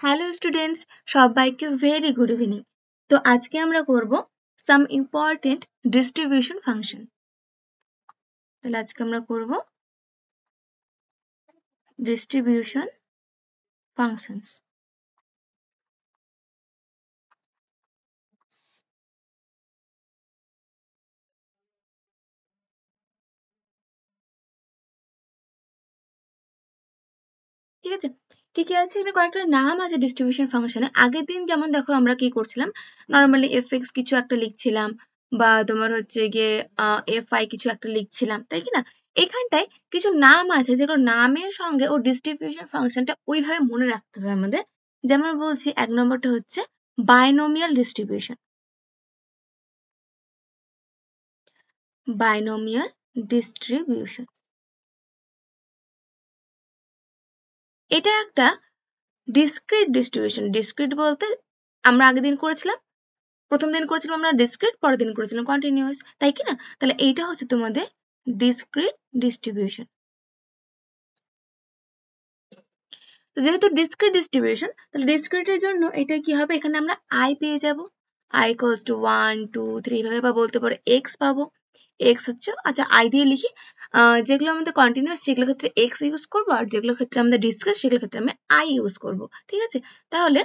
Hello students, সবাইকে very good evening. তো আজকে আমরা করব সাম ইম্পর্টেন্ট ডিস্ট্রিবিউশন ফাংশন। তাহলে আজকে আমরা করব ডিস্ট্রিবিউশন ফাংশনস। ঠিক আছে, কি কি আছে? এখানে কয়েকটা নাম আছে ডিস্ট্রিবিউশন ফাংশনে। আগের দিন যেমন দেখো আমরা কি করছিলাম, নর্মালি এফএক্স কিছু একটা লিখছিলাম বা তোমার হচ্ছে গিয়ে এফআই কিছু একটা লিখছিলাম, তাই কি না? এখানটায় কিছু নাম আছে যেগুলো নামের সঙ্গে ও ডিস্ট্রিবিউশন ফাংশনটা ওইভাবে মনে রাখতে হবে আমাদের। যেমন বলছি, এক নম্বরটা হচ্ছে বাইনোমিয়াল ডিস্ট্রিবিউশন। বাইনোমিয়াল ডিস্ট্রিবিউশন এটা একটা ডিসক্রিট ডিস্ট্রিবিউশন। ডিসক্রিট বলতে আমরা আগের দিন করেছিলাম, প্রথম দিন করেছিলাম আমরা ডিসক্রিট, পরের দিন করেছিলাম কন্টিনিউয়াস, তাই কি না? তাহলে এইটা হচ্ছে তোমাদের ডিসক্রিট ডিস্ট্রিবিউশন। তো যেহেতু ডিসক্রিট ডিস্ট্রিবিউশন, তাহলে ডিসক্রিটের জন্য এটা কি হবে, এখানে আমরা আই পেয়ে যাব। আই ইকুয়ালস টু 1 2 3 ভাবে, বা বলতে পারো এক্স পাবো। এক্স হচ্ছে, আচ্ছা আই দিয়ে লিখি, যেগুলো আমাদের কন্টিনিউয়াস সেগুলোর ক্ষেত্রে এক্স ইউজ করবো, আর যেগুলোর ক্ষেত্রে আমাদের ডিসক্রিট সেগুলোর ক্ষেত্রে আমি আই ইউজ করবো। ঠিক আছে, তাহলে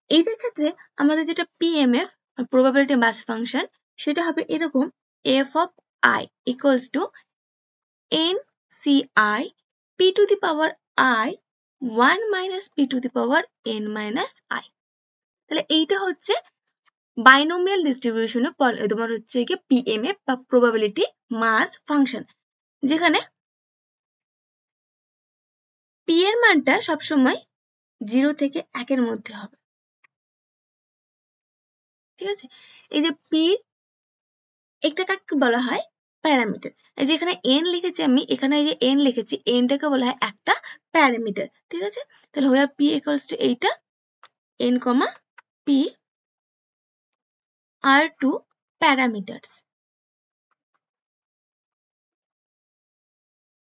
এইটার ক্ষেত্রে আমাদের যেটা পিএমএফ প্রবাবিলিটি মাস ফাংশন, সেটা হবে এরকম, F of I equals to N C I P to the power I 1 minus P to the power N minus I. তাহলে এইটা হচ্ছে বাইনোমিয়াল ডিস্ট্রিবিউশনে তোমার হচ্ছে কি পিএমএফ বা প্রবাবিলিটি মাস ফাংশন, যেখানে পি এর মানটা সবসময় 0 থেকে 1 এর মধ্যে হবে। ঠিক আছে, এই যে পি, এটা কাকে বলা হয়, প্যারামিটার। এই যে এখানে এন লিখেছি আমি, এখানে এই যে এন লিখেছি, এনটাকে বলা হয় একটা প্যারামিটার। ঠিক আছে, তাহলে হয়ে পি ইকুয়ালস টু এইটা, এন কমা পি আর টু প্যারামিটারস।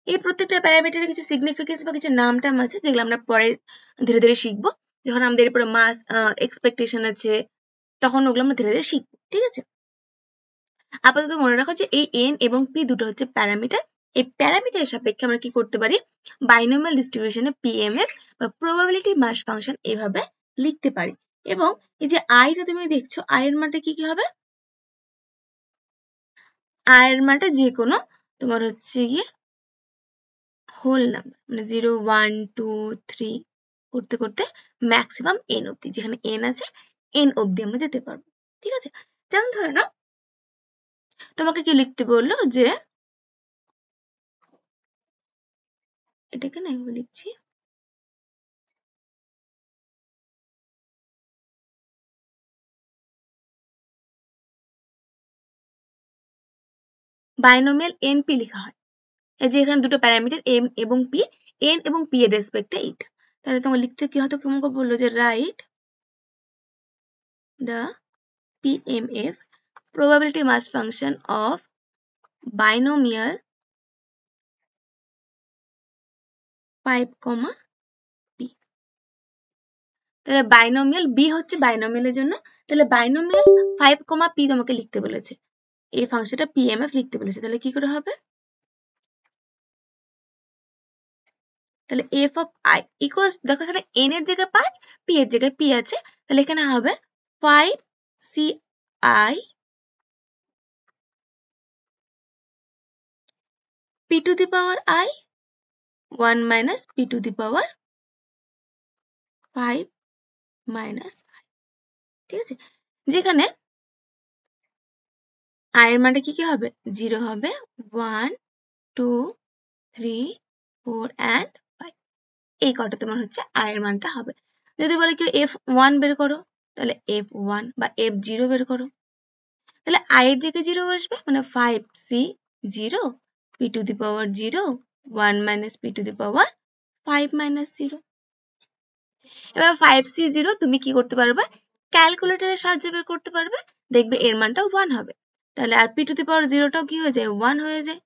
এই প্রত্যেকটা প্যারামিটারের কিছু সিগনিফিকেন্স বা কিছু নাম টাম আছে, যেগুলো আমরা পরে ধীরে ধীরে শিখবো। যখন আমাদের এরপরে মাস এক্সপেকটেশন আছে, তখন ওগুলো আমরা ধীরে ধীরে শিখবো। ঠিক আছে, আপাতত মনে রাখো যে এই এন এবং পি দুটো হচ্ছে প্যারামিটার। এই প্যারামিটারের সাপেক্ষে আমরা কি করতে পারি, বাইনোমিয়াল ডিস্ট্রিবিউশনে পিএমএফ বা প্রবাবিলিটি মাস ফাংশন এভাবে লিখতে পারি। এবং এই যে আইটা তুমি দেখছো, আই এর মানটা কি কি হবে, আই এর মানটা যে কোনো তোমার হচ্ছে গিয়ে হোল নাম্বার, মানে 0 1 2 3 করতে করতে ম্যাক্সিমাম এন অব্দি, যেখানে এন আছে এন অব্দি আমরা যেতে পারবো। ঠিক আছে, যেমন ধরো না, তোমাকে কি লিখতে বললো যে, এটাকে না আমি লিখছি, বাইনোমিয়াল এনপি লেখা হয়। এই যে এখানে দুটো প্যারামিটার এম এবং পি, এন এবং পি এর রেসপেক্টে এইটা। তাহলে তোমার লিখতে কি হয়তো কেমন করে বললো যে, write the PMF probability mass function of binomial 5, p। তাহলে বাইনোমিয়াল বি হচ্ছে বাইনোমিয়ালের জন্য, তাহলে বাইনোমিয়াল 5, p তোমাকে লিখতে বলেছে, এই ফাংশনটা পিএমএফ লিখতে বলেছে। তাহলে কি করে হবে, তাহলে এফ অফ আই ইকুয়ালস, দেখো এখানে এন এর জায়গায় 5, পি এর জায়গায় পি আছে, তাহলে এখানে হবে 5 C I P to the power I 1 minus P to the power 5 minus I. ঠিক আছে, যেখানে আই এর মানটা কি কি হবে, 0 হবে, 1 2 3 4 and 5, এই কটা তোমার হচ্ছে আই এর মানটা হবে। যদি বলে কেউ f1 বের করো, তাহলে f1 বা f0 বের করো, তাহলে আই এর জায়গায় 0 আসবে, মানে 5c 0 p two the power 0 1 minus p two the power 5 minus 0। এবার 5c 0 তুমি কি করতে পারবে, ক্যালকুলেটরের সাহায্যে বের করতে পারবে, দেখবে এর মানটা 1 হবে। তাহলে আর p টু দি পাওয়ার 0টাও কি হয়ে যায়, 1 হয়ে যায়।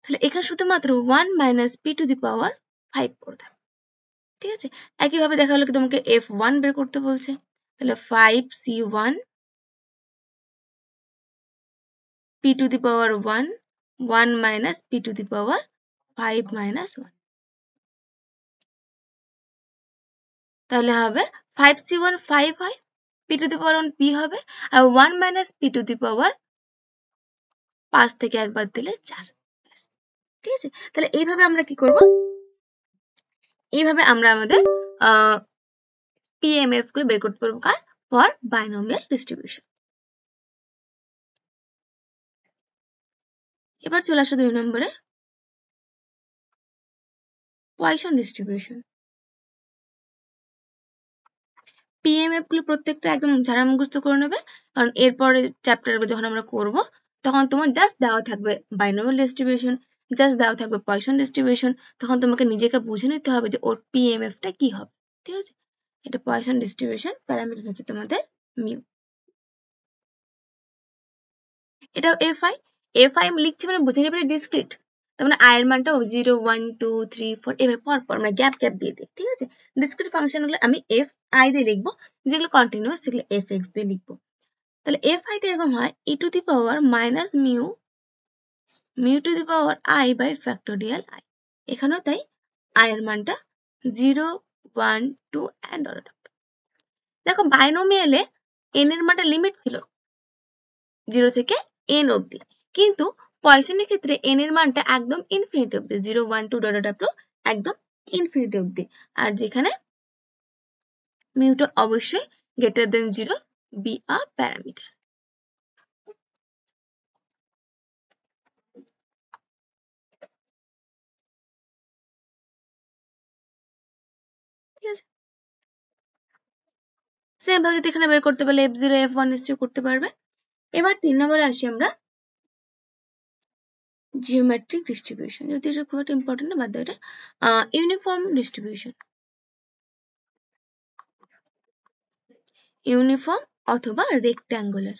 তাহলে এখানে শুধুমাত্র 1 minus p two the power 5 পড়ে থাকবে। ঠিক আছে? একইভাবে দেখা হলো কি তোমাকে F1 বের করতে বলছে, তাহলে 5C1 p to the power 1 1 minus p to the power 5 minus 1, তাহলে হবে 5C1 5 হয়, p to the power 1 p হবে, আর 1 minus p to the power 5 থেকে একবার দিলে 4। ঠিক আছে? তাহলে এইভাবে আমরা কি করব, এইভাবে আমরা আমাদের PMF গুলো বের করতে পারবো কার, ফর বাইনোমিয়াল ডিস্ট্রিবিউশন। এবার চলে আসো 2 নম্বরে, পয়সন ডিস্ট্রিবিউশন। PMF গুলো প্রত্যেকটা একদম ঝাড়া মুখস্থ করে নেবে, কারণ এরপরে চ্যাপ্টার যখন আমরা করব তখন তোমার জাস্ট দেওয়া থাকবে বাইনোমিয়াল ডিস্ট্রিবিউশন, জাস্ট দেওয়া থাকবে পয়সন ডিস্ট্রিবিউশন, তখন তোমাকে নিজেকে বুঝে নিতে হবে যে ওর PMF টা কি হবে। ঠিক আছে? এটা পয়সন ডিস্ট্রিবিউশন, প্যারামিটার হচ্ছে তোমাদের মিউ। এটাও FI, FI আমি লিখছি মানে বুঝে নেবে ডিসক্রিট, তার মানে i এর মানটা 0 1 2 3 4 এভাবে পর মানে গ্যাপ দিয়ে দিই। ঠিক আছে? ডিসক্রিট ফাংশন গুলো আমি FI দিয়ে লিখবো, যেগুলো কন্টিনিউয়াস সেগুলো FX দিয়ে লিখবো। তাহলে FI টা এরকম হয় e to the power minus mu mu to the power I by factorial I। এখানেও তাই I এর মানটা 0 1 2 অ্যান্ড অল। দেখো বাইনোমিয়ালে n এর মানটা লিমিট ছিল 0 থেকে n অবধি, কিন্তু পয়সনের ক্ষেত্রে n এর মানটা একদম ইনফিনিটি অবধি, 0 1 2 ডট ডট একদম ইনফিনিটি অবধি, আর যেখানে মিউটা অবশ্যই greater than 0 be a parameter. ঠিক আছে? সেম ভাবে যদি এখানে বের করতে পারলে F0 F1 নিশ্চয়ই করতে পারবে। এবার 3 নম্বরে আসি আমরা, জিওমেট্রিক ডিস্ট্রিবিউশন, যদি এটা খুব একটা ইম্পর্টেন্ট না, বাদ দাও এটা। ইউনিফর্ম ডিস্ট্রিবিউশন, ইউনিফর্ম অথবা রেক্ট্যাঙ্গুলার।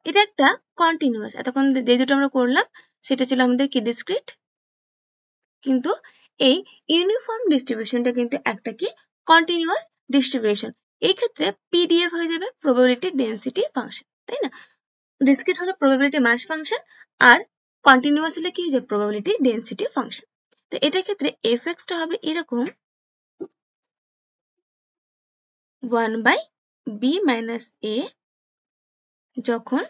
এটা একটা কন্টিনিউয়াস, এতক্ষণ যে দুটো আমরা করলাম সেটা ছিল আমাদের কি ডিসক্রিট, কিন্তু এই ইউনিফর্ম ডিস্ট্রিবিউশনটা কিন্তু একটা কি কন্টিনিউয়াস ডিস্ট্রিবিউশন। এই ক্ষেত্রে পিডিএফ হয়ে যাবে প্রবাবিলিটি ডেন্সিটি ফাংশন, তাই না? ডিসক্রিট হলো প্রবাবিলিটি মাস ফাংশন, আর কন্টিনিউয়াস হলে কি হয়ে যাবে প্রবাবিলিটি ডেন্সিটি ফাংশন। তো এটার ক্ষেত্রে এফএক্স টা হবে এরকম 1 বাই বি মাইনাস এ, যখন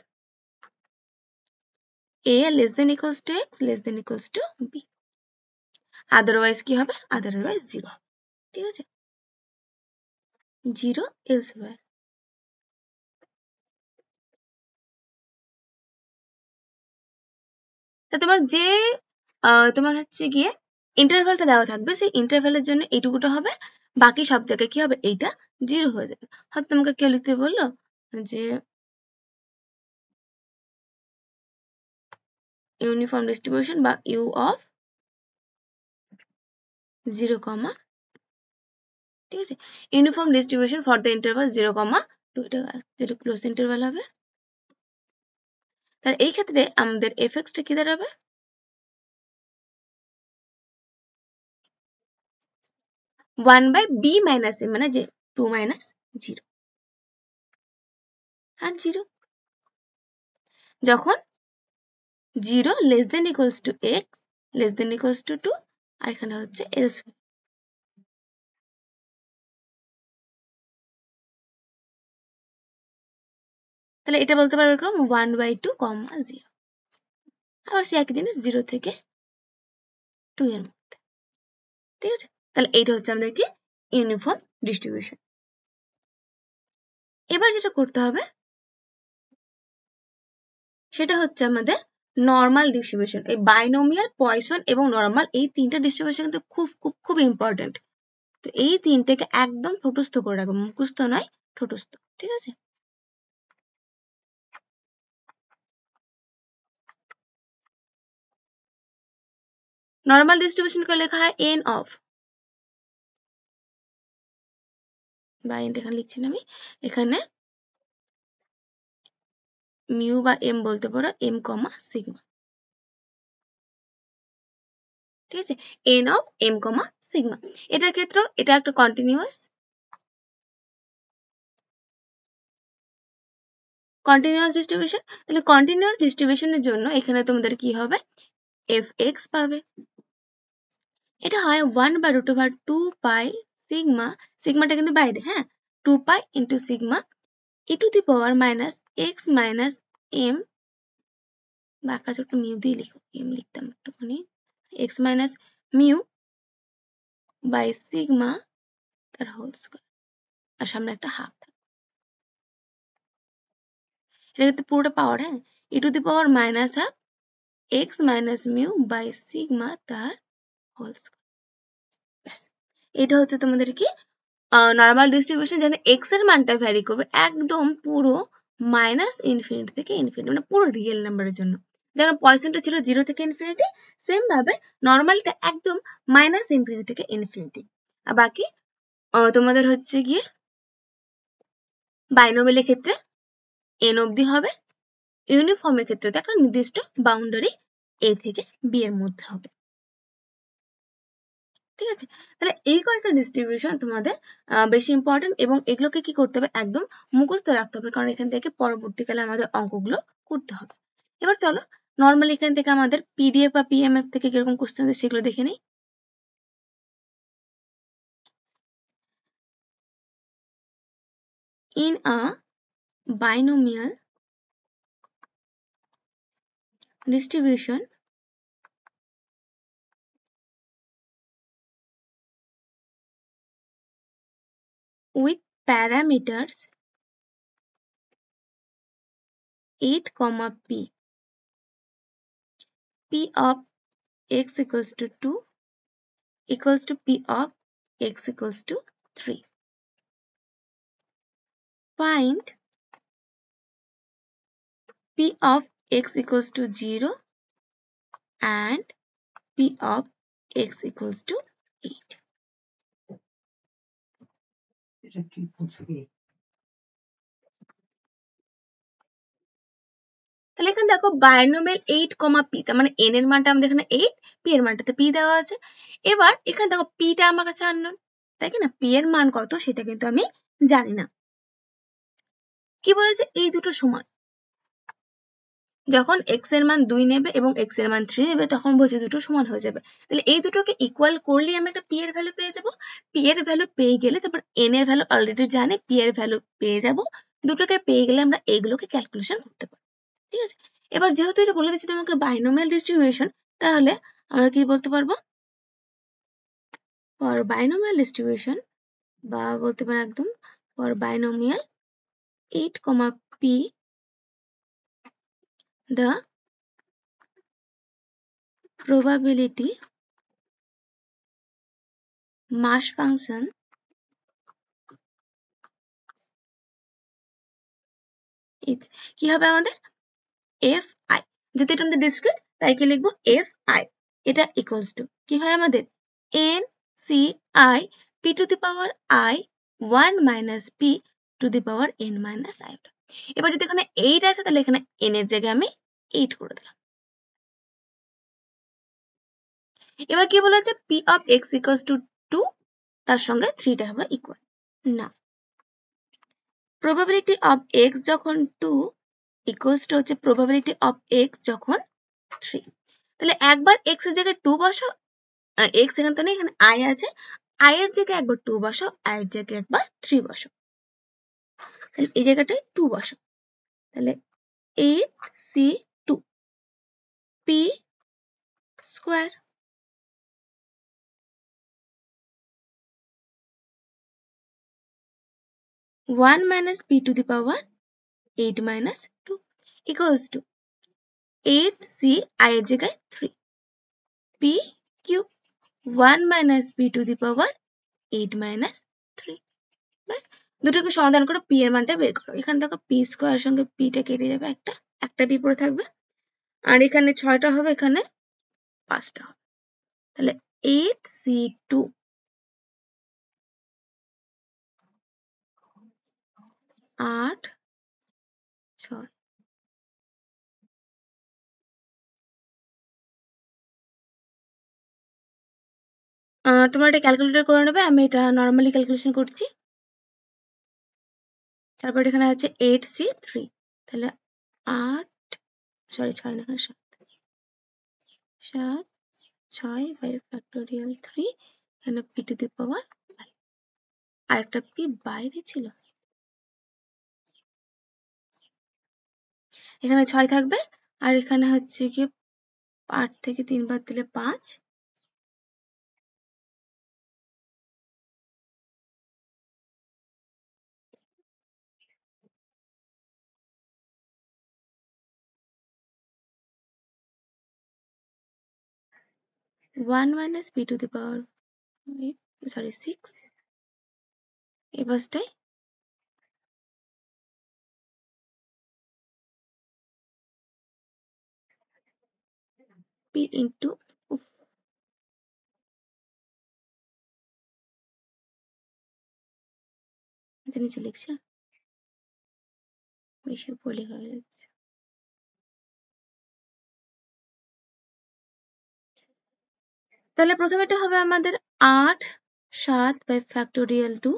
a less than equals to x less than equals to b, otherwise কি হবে, আদারওয়াইজ 0 হবে। ঠিক আছে? 0 elsewhere। তা তোমার যে তোমার হচ্ছে গিয়ে ইন্টারভ্যালটা দেওয়া থাকবে, সেই ইন্টারভ্যালের জন্য এইটুকুটা হবে, বাকি সব জায়গায় কি হবে, এইটা 0 হয়ে যাবে। হয়তো তোমাকে কেউ লিখতে বললো যে ইউনিফর্ম ডিস্ট্রিবিউশন বা ইউ অফ 0, ঠিক আছে, uniform distribution for the interval 0, 2, এটা ক্লোজ ইন্টারভাল হবে। তাহলে এই ক্ষেত্রে আমাদের এফএক্স টা কি দাঁড়াবে, 1 বাই বি মাইনাস এ, মানে যে 2 মাইনাস 0 আর 0, যখন 0 less than equals to x less than equals to 2, আর এখানে হচ্ছে এলস। তাহলে এটা বলতে পারবে এরকম 1 বাই 2, 0। আবার সে একই জিনিস 0 থেকে 2 এর মধ্যে। ঠিক আছে? তাহলে এইটা হচ্ছে আমাদের কি ইউনিফর্ম ডিস্ট্রিবিউশন। এবার যেটা করতে হবে সেটা হচ্ছে আমাদের নর্মাল ডিস্ট্রিবিউশন। এই বাইনোমিয়াল, পয়সন এবং নর্মাল, এই তিনটা ডিস্ট্রিবিউশন কিন্তু খুব খুব খুব ইম্পর্টেন্ট। তো এই তিনটাকে একদম ঠোঁটস্থ করে রাখবো, মুখস্থ নয়, ঠোঁটস্থ। ঠিক আছে? নর্মাল ডিস্ট্রিবিউশন করে লেখা হয় এন অফ, বা এখানে লিখছি না আমি, এখানে মিউ বা এম বলতে পারো এম কমা সিগমা। ঠিক আছে, N of M comma sigma. এটার ক্ষেত্রেও এটা একটা কন্টিনিউয়াস ডিস্ট্রিবিউশন। তাহলে কন্টিনিউয়াস ডিস্ট্রিবিউশনের জন্য এখানে তোমাদের কি হবে, এফ এক্স পাবে। এটা হয় 1/√2 পাই সিগমা, সিগমাটা কিন্তু বাইরে, হ্যাঁ, 2 pi into sigma e to the power minus X minus M, বাঁকা ছোট্ট মিউ দিয়ে লিখো, এম লিখতাম একটুখানি, X minus mu by sigma তার হোল স্কয়ার, আর সামনে একটা হাফ। এটা কিন্তু পুরোটা পাওয়ার, হ্যাঁ, e to the power minus half X minus mu by sigma তার হোল স্কয়ার। ব্যাস, এটা হচ্ছে তোমাদের কি নর্মাল ডিস্ট্রিবিউশন, যেখানে এক্স এর মানটা ভ্যারি করবে একদম পুরো মাইনাস ইনফিনিটি থেকে ইনফিনিটি, মানে পুরো রিয়েল নাম্বারের জন্য। যেমন পয়সনটা ছিল 0 থেকে ইনফিনিটি, সেম ভাবে নর্মালটা একদম মাইনাস ইনফিনিটি থেকে ইনফিনিটি। আর বাকি তোমাদের হচ্ছে গিয়ে বাইনোমিয়ালের ক্ষেত্রে এন অবধি হবে, ইউনিফর্মের ক্ষেত্রে তো একটা নির্দিষ্ট বাউন্ডারি এ থেকে বি এর মধ্যে হবে। ঠিক আছে, তাহলে এই কয়েকটা ডিস্ট্রিবিউশন তোমাদের বেশি ইম্পর্টেন্ট, এবং এগুলোকে কি করতে হবে, একদম মুখস্থ রাখতে হবে, কারণ এখান থেকে পরবর্তীকালে আমাদের অঙ্কগুলো করতে হবে। এবার চলো নর্মালি এখান থেকে আমাদের পিডিএফ বা পিএমএফ থেকে কিরকম কোশ্চেন আছে সেগুলো দেখে নিই। In a binomial distribution, with parameters 8, p, p of x equals to 2 equals to p of x equals to 3. Find p of x equals to 0 and p of x equals to 8. তাহলে এখানে দেখো বায়োনোমিয়াল 8, p, তার মানে n এর মানটা আমাদের এখানে 8, p এর মানটাতে p দেওয়া আছে। এবার এখানে দেখো p টা আমার কাছে আননোন, তাই কি না, p এর মান কত সেটা কিন্তু আমি জানি না। কি বলেছে, এই দুটো সমান, যখন x এর মান 2 নেবে এবং x এর মান 3 নেবে তখন বলছে দুটো সমান হয়ে যাবে। তাহলে এই দুটোকে ইকুয়াল করলেই আমি একটা p এর ভ্যালু পেয়ে যাব। p এর ভ্যালু পেয়ে গেলে তারপর n এর ভ্যালু অলরেডি জানি, p এর ভ্যালু পেয়ে যাব। দুটোকে পেয়ে গেলে আমরা এইগুলোকে ক্যালকুলেশন করতে পারি। ঠিক আছে, এবার যেহেতু এটা বলে দিচ্ছি তোমাকে বাইনোমিয়াল ডিস্ট্রিবিউশন, তাহলে আমরা কি বলতে পারবো, ফর বাইনোমিয়াল ডিস্ট্রিবিউশন, বা বলতে পারো একদম for binomial 8, p, the probability mass function is, কি হবে আমাদের, এফ আই, যেহেতু এটা আমাদের ডিসক্রিট তাই কি লিখবো, এফ আই, এটা ইকুয়ালস টু কি হয় আমাদের, N C I P to the power I 1 minus P to the power N minus I. এবার যদি এখানে 8 আছে তাহলে এখানে এন এর জায়গায় আমি 8 করে দিলাম। এবার কি বলেছে, P of X equals two 2, তার সঙ্গে 3 টা হবে ইকুয়াল না, প্রবাবিলিটি অফ এক্স যখন 2 ইকুয়ালস টু হচ্ছে প্রবাবিলিটি অফ এক্স যখন 3। তাহলে একবার এক্স এর জায়গায় 2 বসাও, এক্স এখানে তো নেই, এখানে আই আছে, আই এর জায়গায় একবার 2 বসাও, আই এর জায়গায় একবার 3 বসাও, তাহলে এই জায়গাটায় 2 বসাও, তাহলে 8c2 p square, 1 minus p to the power 8 minus 2 equals to 8c i এর জায়গায় 3 p cube 1 minus p to the power 8 minus 3। ব্যাস, দুটোকে সমাধান করে p এর মানটা বের করো। এখানে দেখো p স্কয়ারের সঙ্গে p টা কেটে যাবে, একটা p পড়ে থাকবে, আর এখানে 6টা হবে, এখানে 5টা হবে, তাহলে 8c2 8 6 তোমরা এটা ক্যালকুলেটর করে নেবে, আমি এটা নর্মালি ক্যালকুলেশন করছি। তারপর এখানে আছে 8C3, তাহলে 6 না 7 6 বাই ফ্যাক্টোরিয়াল 3, এখানে p টু দি পাওয়ার 5, আর একটা p বাইরে ছিল, এখানে 6 থাকবে, আর এখানে হচ্ছে কি 8 থেকে 3 বাদ দিলে 5, one minus p to the power 6, এই পাশটায় p into, নিচে লিখছে, বেশি উপরে লেখা হয়ে যাচ্ছে। তাহলে প্রথমেটা হবে আমাদের 8 7 by factorial 2,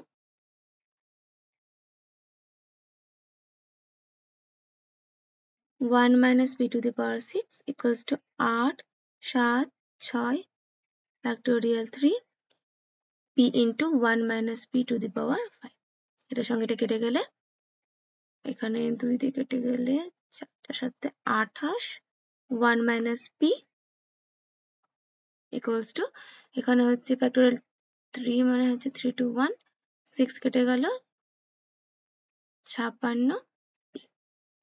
one minus p to the power 6 equals to 8 7 6 factorial 3 p into 1 minus p to the power 5, এটার সঙ্গে এটা কেটে গেলে, এখানে 2 দিয়ে কেটে গেলে 4 সাথে 28, 1 minus p equals to, এখানে হচ্ছে ফ্যাক্টোরিয়াল 3 মানে হচ্ছে 3 to 1, 6 কেটে গেল 56,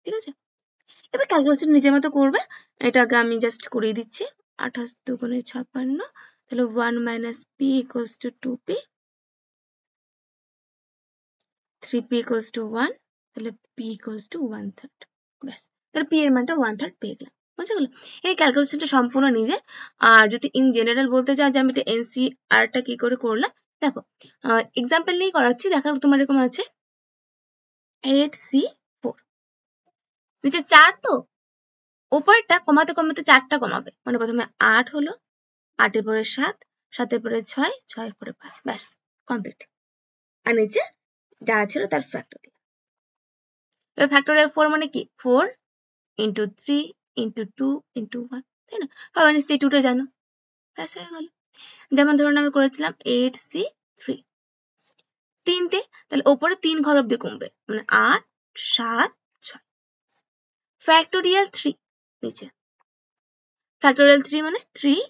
ঠিক আছে। এবার ক্যালকুলেশন নিজের মতো করবে, এটা আগে আমি জাস্ট করিয়ে দিচ্ছি। 28 দুগুণে 56, তাহলে 1 minus p equals to 2p, 3p equals to 1, তাহলে p equals to 1/3, ব্যাস। তাহলে p এর মানটা 1/3 পেয়ে গেলাম, বুঝে গেল। এই ক্যালকুলেশনটা সম্পূর্ণ নিজে। আর যদি ইন জেনারেল বলতে চাও যে আমি এটা এনসিআরটা কি করে করলাম, দেখো এক্সাম্পল নিয়ে করাচ্ছি, দেখো তোমার এরকম আছে 8C4, নিচে 4 তো, উপরেরটা কমাতে কমাতে 4টা কমাবে, মানে প্রথমে 8 হলো, 8 এর পরে 7, 7 এর পরে 6, 6 এর পরে 5, ব্যাস কমপ্লিট। আর নিচে যা ছিল তার ফ্যাক্টোরিয়াল। এবার ফ্যাক্টোরিয়াল 4 মানে কি 4 into 3 into 2 into 1, তাই না? সবাই নিশ্চয়ই 2টা জানো, ব্যাস হয়ে গেল। যেমন ধরুন আমি করেছিলাম 8C3, 3টে, তাহলে ওপরে 3 ঘর অব্দি কমবে, মানে 8 7 6, ফ্যাক্টোরিয়াল 3 নিচে, ফ্যাক্টোরিয়াল 3 মানে 3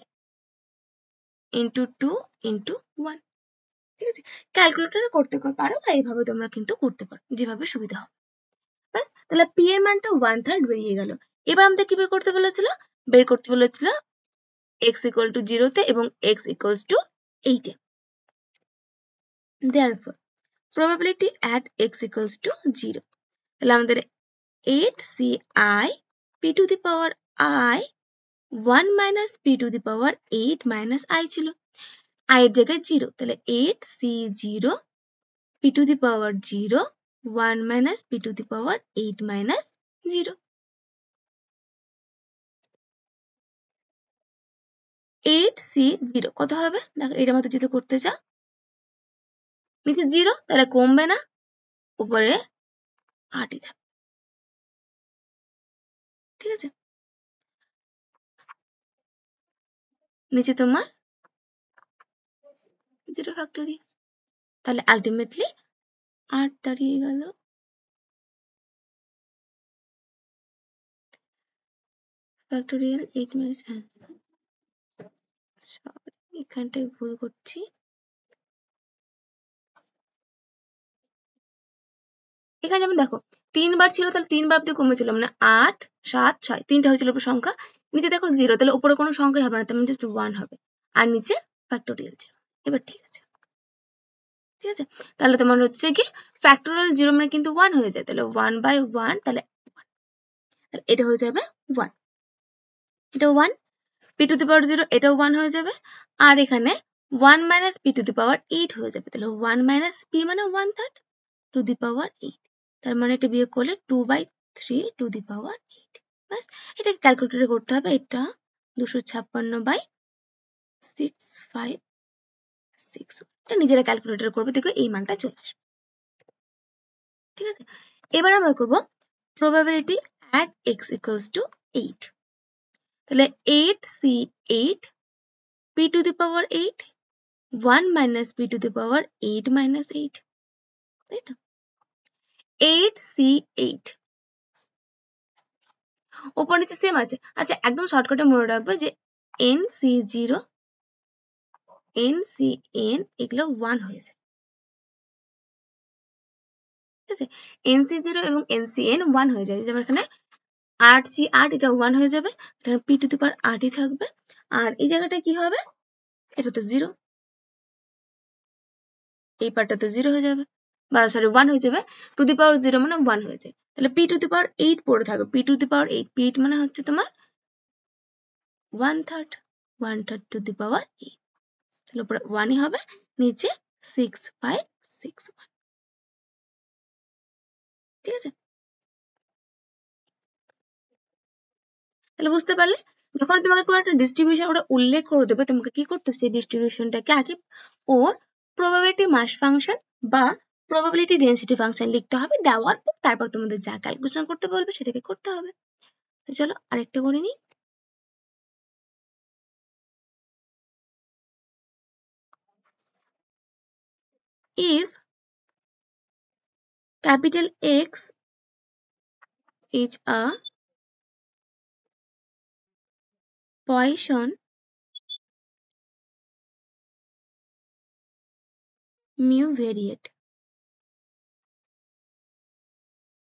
into 2 into 1, ঠিক আছে। ক্যালকুলেটরে করতে পারো বা এইভাবে তোমরা কিন্তু করতে পারো, যেভাবে সুবিধা হবে, ব্যাস। তাহলে p এর মানটা 1/3 বেরিয়ে গেল। এবার আমাদের কি বের করতে বলেছিল, বের করতে বলেছিল x equal to 0 তে এবং x equals to 8 A. therefore probability at x equals to 0, তাহলে আমাদের 8ci p to the power I 1 minus p to the power 8 minus I ছিল, I এর জায়গায় 0, তাহলে 8c0 p to the power 0 1 minus p to the power 8 minus 0, 8c0 কত হবে, দেখো এটার মতো যদি করতে চাও, নিচে 0 তাহলে কমবে না, উপরে 8ই থাকবে, ঠিক আছে। নিচে তোমার 0 ফ্যাক্টোরিয়াল, তাহলে আলটিমেটলি 8 দাঁড়িয়ে গেল। ফ্যাক্টোরিয়াল 8 minus, সরি এখানটায় ভুল করছি, এখানে যেমন দেখো 3 বার ছিল, তাহলে 3 বার অব্দি কমেছিল, মানে 8 7 6, 3টা হয়েছিল উপরে সংখ্যা, নিচে দেখো 0, তাহলে উপরে কোনো সংখ্যাই হবে না, তার মানে জাস্ট 1 হবে, আর নিচে ফ্যাক্টোরিয়াল 0। এবার ঠিক আছে, ঠিক আছে। তাহলে তোমার হচ্ছে কি ফ্যাক্টোরিয়াল 0 মানে কিন্তু 1 হয়ে যায়, তাহলে 1/1, তাহলে এটা হয়ে যাবে 1, এটাও 1, p to the power 0 এটাও 1 হয়ে যাবে, আর এখানে 1 minus p to the power 8 হয়ে যাবে, তাহলে 1 minus p মানে 1/3 to the power 8, তার মানে এটা বিয়োগ করলে 2/3 to the power 8, ব্যাস। এটা ক্যালকুলেটরে করতে হবে, এটা 256/6 6 এটা নিজেরা ক্যালকুলেটর করবে, দেখো এই মানটা চলে আসবে। ঠিক আছে, এবার আমরা করব probability at x equals to 8। তাহলে 8c8 p to the power 8 1 minus p to the power 8 minus 8, তাই তো? 8c8 ওপর নিচে সেম আছে। আচ্ছা একদম শর্টকাটে মনে রাখবে যে nc0 ncn এগুলো 1 হয়ে যায়। ঠিক আছে, nc0 এবং ncn 1 হয়ে যায়। যেমন এখানে 8c8 এটা 1 হয়ে যাবে, এখানে p টু দি পাওয়ার 8ই থাকবে, আর এই জায়গাটা কি হবে, এটা তো 0, এই পার্টটা তো 0 হয়ে যাবে, বা সরি 1 হয়ে যাবে, টু দি পাওয়ার 0 মানে 1 হয়ে যায়। তাহলে p টু দি পাওয়ার 8 পড়ে থাকবে, p two the power 8, p8 মানে হচ্ছে তোমার 1/3 টু দি পাওয়ার 8, তাহলে উপরে 1ই হবে, নিচে 6561। ঠিক আছে, তাহলে বুঝতে পারলে যখন তোমাকে কোনো একটা ডিস্ট্রিবিউশন ওটা উল্লেখ করে দেবে, তোমাকে কি করতে হবে, সেই ডিস্ট্রিবিউশনটাকে আগে ওর প্রবাবিলিটি মাস ফাংশন বা প্রবাবিলিটি ডেনসিটি ফাংশন লিখতে হবে, দেওয়ার পর তারপর তোমাদের যা ক্যালকুলেশন করতে বলবে সেটাকে করতে হবে। তো চলো আরেকটা করে নিই। if capital X is a Poisson mu variate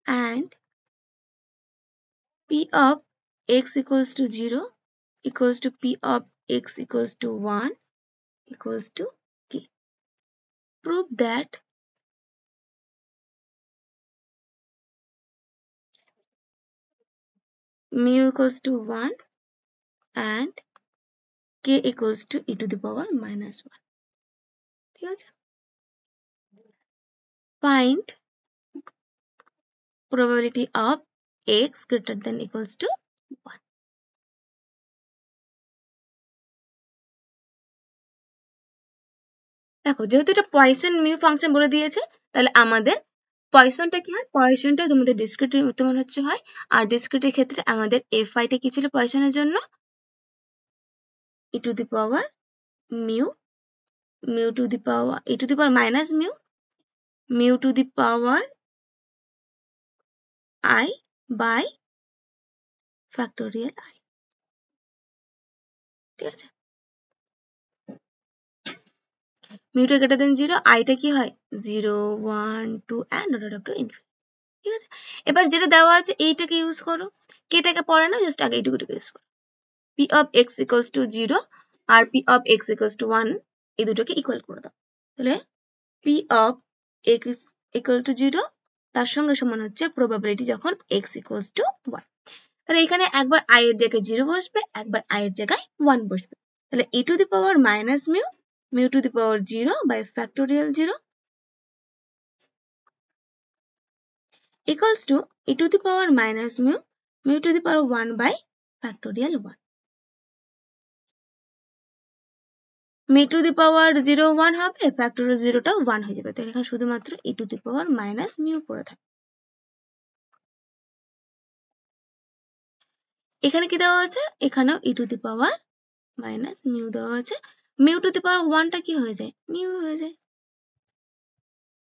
and p of x equals to 0 equals to p of x equals to 1 equals to k. Prove that mu equals to 1 and k equals to e to the power minus 1. ঠিক আছে, find probability of x greater than equals to 1. দেখো যেহেতু এটা poison mu function বলে দিয়েছে, তাহলে আমাদের পয়সনটা কি হয়, পয়সনটা তোমাদের ডিসক্রিট তোমার হচ্ছে হয়, আর ডিসক্রিটের ক্ষেত্রে আমাদের fi টা কি ছিল পয়সনের জন্য, e to the power mu, mu to the power e to the power minus mu, mu to the power I by factorial I। ঠিক আছে, মিউটা গ্রেটার দেন 0, আইটা কি হয় 0 1 2 and order up to infinity। ঠিক আছে, এবার যেটা দেওয়া আছে এইটাকে ইউজ করো, কেটাকে পড়ে না, জাস্ট আগে এইটুকুটাকে ইউজ করো। p of x equals to 0 আর p of x equals to 1 এই দুটোকে ইকুয়াল করে দাও। তাহলে p of x equal to 0 তার সঙ্গে সমান হচ্ছে প্রবাবিলিটি যখন x equals to 1। তাহলে এখানে একবার i এর জায়গায় 0 বসবে, একবার i এর জায়গায় 1 বসবে। তাহলে e to the power minus mu, mu to the power 0 by factorial 0 equals to e to the power minus mu, mu to the power 1 by factorial 1। mu to the power 0 1 হবে, factorial 0 টাও 1 হয়ে যাবে, তাহলে এখানে শুধুমাত্র e to the power minus mu পড়ে থাকে। এখানে কি দেওয়া আছে, এখানেও e to the power minus mu দেওয়া আছে, mu to the power 1 টা কি হয়ে যায়, mu হয়ে যায়,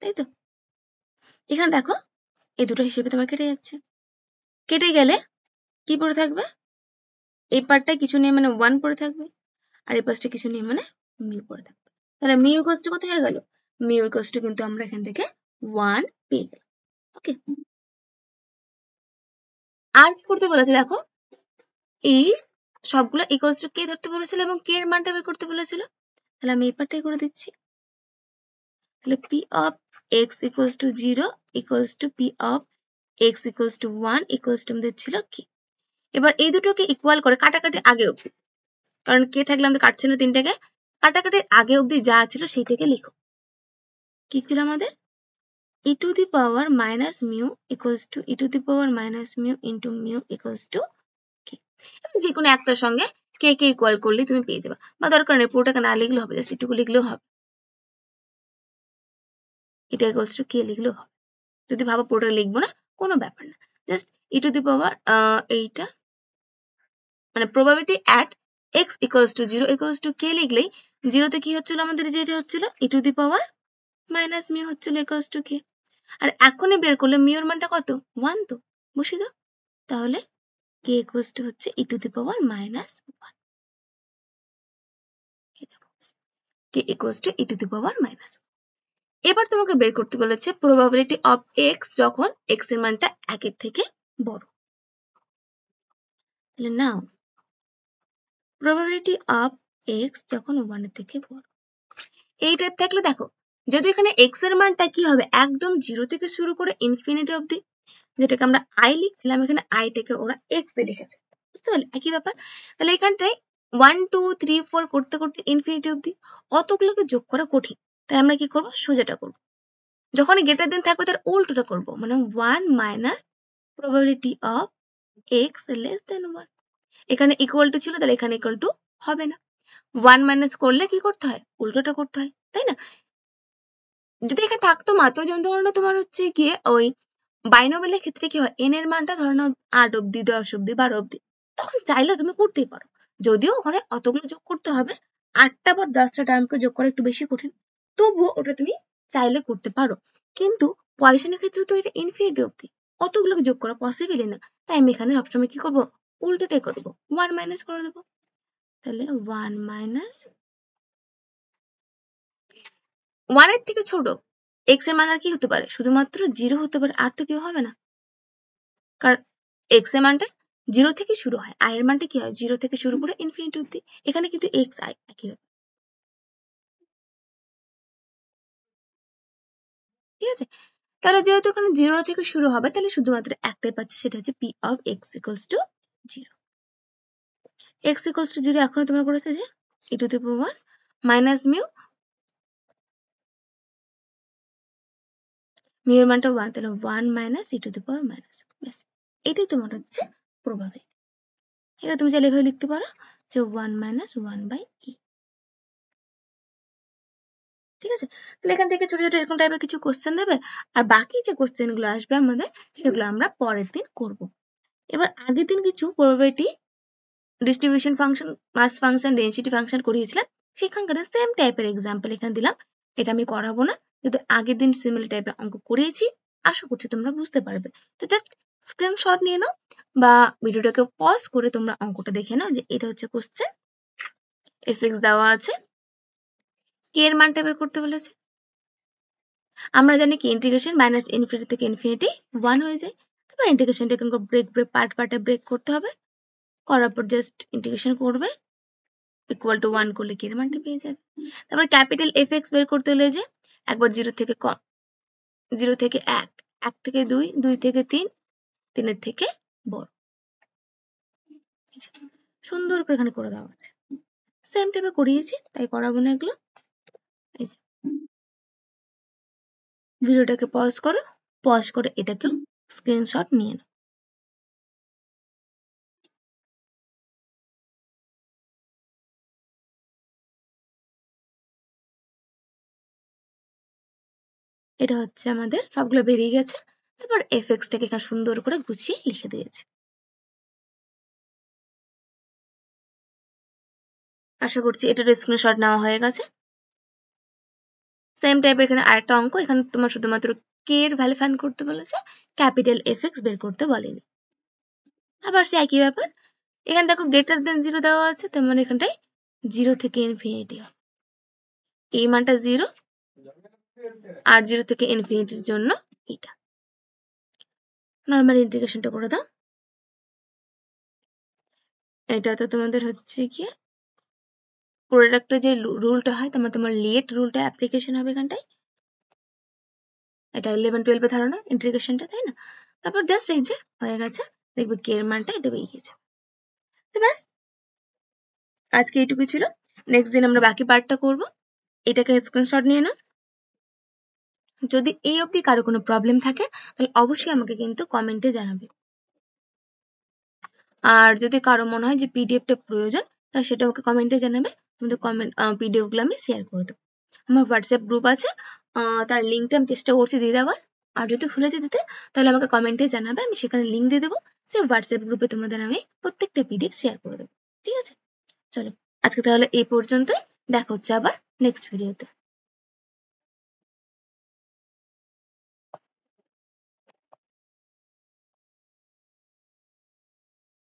তাই তো? এখানে দেখো এই দুটো হিসেবে তোমার কেটে যাচ্ছে, কেটে গেলে কি পড়ে থাকবে, এই পার্টটা কিছু নেই মানে 1 পড়ে থাকবে, আর এই পাশটা কিছু নেই মানে মিউ পড়ে থাকবে। তাহলে মিউ ইকুয়ালস টু কত হয়ে গেল, মিউ ইকুয়ালস টু কিন্তু আমরা এখান থেকে 1 পেয়ে গেলাম। ওকে, আর কি করতে বলেছে দেখো, এই সবগুলো ইকুয়ালস টু কে ধরতে বলেছিল এবং কে এর মানটা বের করতে বলেছিল, তাহলে আমি এই পার্টটাই করে দিচ্ছি। তাহলে p of x equals to 0 equals to p of x equals to 1 equals to আমাদের ছিল কি। এবার এই দুটোকে ইকুয়াল করে কাটাকাটি আগে অবধি, কারণ কে থাকলে আমাদের কাটছে না তিনটাকে, কাটাকাটির আগে অবধি যা ছিল সেইটাকে লিখো। কি ছিল আমাদের, e to the power minus mu equals to e to the power minus mu into mu equals to k। যে কোনো একটার সঙ্গে কে কে ইকুয়াল করলে তুমি পেয়ে যাবে, বা দরকার নেই পুরোটাকে না লিখলেও হবে, জাস্ট এটুকু লিখলেও হবে। এটা ইকুয়ালস টু কে লিখলেও হবে। যদি ভাবো পুরোটা লিখবো না, কোনো ব্যাপার না, just E to the power এইটা মানে probability at X equals to 0 equals to K লিখলেই 0 তে কি হচ্ছিল আমাদের, যেটা হচ্ছিল E to the power minus mu হচ্ছিল ইকুয়ালস টু কে। আর এখনই বের করলে মিউর মানটা কত, 1, তো বসিয়ে দাও, তাহলে কে ইকুয়ালস টু হচ্ছে E to the power minus 1, K equals to E to the power minus. এবার তোমাকে বের করতে বলেছে প্রবাবিলিটি অফ এক্স যখন এক্স এর মানটা 1 এর থেকে বড়। তাহলে নাও প্রবাবিলিটি অফ এক্স যখন 1 এর থেকে বড়, এই টাইপ থাকলে দেখো, যেহেতু এখানে এক্স এর মানটা কি হবে, একদম 0 থেকে শুরু করে ইনফিনিটি অবধি, যেটাকে আমরা আই লিখছিলাম, এখানে আইটাকে ওরা এক্স দিয়ে লিখেছে, বুঝতে পারলে একই ব্যাপার। তাহলে এখানটায় 1 2 3 4 করতে করতে ইনফিনিটি অবধি, অতগুলোকে যোগ করা কঠিন, তাই আমরা কি করবো, সোজাটা করবো। যখন গ্রেটার দেন থাকবে তার উল্টোটা করবো, মানে 1 minus probability of x less than 1। এখানে ইকুয়াল টু ছিল, তাহলে এখানে ইকুয়াল টু হবে না, 1 মাইনাস করলে কি করতে হয়, উল্টোটা করতে হয়, তাই না? যদি এখানে থাকতো মাত্র, যেমন ধরো তোমার হচ্ছে গিয়ে ওই বাইনোমিয়ালের ক্ষেত্রে কি হয়, এন এর মানটা ধরো 8 অব্দি 10 অব্দি 12 অব্দি, তখন চাইলে তুমি করতেই পারো, যদিও ওখানে অতগুলো যোগ করতে হবে, 8টা বা 10টা টার্মকে যোগ করা একটু বেশি কঠিন, তবুও ওটা তুমি চাইলে করতে পারো। কিন্তু পয়সনের ক্ষেত্রে তো এটা ইনফিনিটি অব্দি, অতগুলোকে যোগ করা পসিবলই না, তাই আমি এখানে সবসময় কি করবো, উল্টোটাই করবো, 1 মাইনাস করে দেবো। তাহলে 1 মাইনাস 1 এর থেকে ছোট এক্স এর মান আর কি হতে পারে, শুধুমাত্র 0 হতে পারে, আর তো কেউ হবে না, কারণ এক্স এর মানটা 0 থেকে শুরু হয়, আই এর মানটা কি হয়, 0 থেকে শুরু করে ইনফিনিটি অব্দি, এখানে কিন্তু এক্স আই একই ব্যাপার, ঠিক আছে? তাহলে যেহেতু এখানে 0 থেকে শুরু হবে, তাহলে শুধুমাত্র একটাই পাচ্ছি, সেটা হচ্ছে P of X equals to 0। X equals to 0 এখন তোমরা করেছে যে E to the power minus mu, mu এর মানটা 1, তাহলে 1 minus E to the power minus, ব্যাস এটাই তোমার হচ্ছে প্রবাবিলিটি। এটা তুমি চাইলে এভাবে লিখতে পারো যে 1 মাইনাস 1 বাই ই, ঠিক আছে? তাহলে এখান থেকে ছোট ছোট এরকম টাইপের কিছু কোশ্চেন দেবে, আর বাকি যে কোশ্চেন গুলো আসবে আমাদের, সেগুলো আমরা পরের দিন করব। এবার আগের দিন কিছু প্রবাবিলিটি ডিস্ট্রিবিউশন ফাংশন, মাস ফাংশন, ডেনসিটি ফাংশন করিয়েছিলাম, সেখানকার সেম টাইপের এক্সাম্পল এখানে দিলাম, এটা আমি করাবো না, কিন্তু আগের দিন সিমিলার টাইপের অঙ্ক করিয়েছি, আশা করছি তোমরা বুঝতে পারবে। তো জাস্ট স্ক্রিনশট নিয়ে নাও বা ভিডিওটাকে পজ করে তোমরা অঙ্কটা দেখে নাও, যে এটা হচ্ছে কোশ্চেন, এফএক্স দেওয়া আছে, কে এর মানটা বের করতে বলেছে। আমরা জানি কি ইন্টিগ্রেশন মাইনাস ইনফিনিটি থেকে ইনফিনিটি 1 হয়ে যায়, তারপর ইন্টিগ্রেশনটা এখানে ব্রেক পার্ট পার্টে ব্রেক করতে হবে, করার পর জাস্ট ইন্টিগ্রেশন করবে, ইকুয়াল টু 1 করলে কে এর মানটা পেয়ে যাবে। তারপর ক্যাপিটাল এফএক্স বের করতে হলে যে একবার 0 থেকে কম, 0 থেকে 1, 1 থেকে 2, 2 থেকে 3, 3 এর থেকে বড়, সুন্দর করে এখানে করে দেওয়া আছে, সেম টাইপে করিয়েছি, তাই করাবো না এগুলো। এই যে ভিডিওটাকে পজ করো, পজ করে এটাকে স্ক্রিনশট নিয়ে নাও। এটা হচ্ছে আমাদের সবগুলো বেরিয়ে গেছে, তারপর এফএক্সটাকে এখানে সুন্দর করে গুছিয়ে লিখে দিয়েছে। আশা করছি এটার স্ক্রিনশট নেওয়া হয়ে গেছে। সেম টাইপের এখানে আরেকটা অঙ্ক, এখানে তোমার শুধুমাত্র কে এর ভ্যালু ফাইন্ড করতে বলেছে, ক্যাপিটাল এফএক্স বের করতে বলেনি। আবার সে একই ব্যাপার, এখানে দেখো গ্রেটার দেন 0 দেওয়া আছে, তার মানে এখানটায় 0 থেকে ইনফিনিটি হবে, এই মানটা 0, আর 0 থেকে ইনফিনিটির জন্য এটা। নরমাল ইন্টিগ্রেশনটা করে দাও, এটা তো তোমাদের হচ্ছে গিয়ে প্রোডাক্টে যে রুলটা হয়, তোমার লেট রুলটা অ্যাপ্লিকেশন হবে এখানটায়, এটা 11 12 এ ধারণা ইন্টিগ্রেশনটা, তাই না? তারপর জাস্ট এই যে হয়ে গেছে, দেখবে কে এর মানটা এটা বেরিয়ে গেছে। তো ব্যাস আজকে এইটুকু ছিল, নেক্সট দিন আমরা বাকি পার্টটা করব। এটাকে স্ক্রিনশট নিয়ে নাও। যদি এই অবধি কারো কোনো প্রবলেম থাকে তাহলে অবশ্যই আমাকে কিন্তু কমেন্টে জানাবে, আর যদি কারো মনে হয় যে পিডিএফটা প্রয়োজন, তাহলে সেটা আমাকে কমেন্টে জানাবে, তোমাদের কমেন্ট পিডিএফ গুলো আমি শেয়ার করে দেবো। আমার হোয়াটসঅ্যাপ গ্রুপ আছে, তার লিঙ্কটা আমি চেষ্টা করছি দিয়ে দেওয়ার। আর যদি ভুলে যাই দিতে তাহলে আমাকে কমেন্টে জানাবে, আমি সেখানে লিঙ্ক দিয়ে দেবো। সেই হোয়াটসঅ্যাপ গ্রুপে তোমাদের আমি প্রত্যেকটা পিডিএফ শেয়ার করে দেবো। ঠিক আছে? চলো আজকে তাহলে এই পর্যন্তই, দেখা হচ্ছে আবার নেক্সট ভিডিওতে।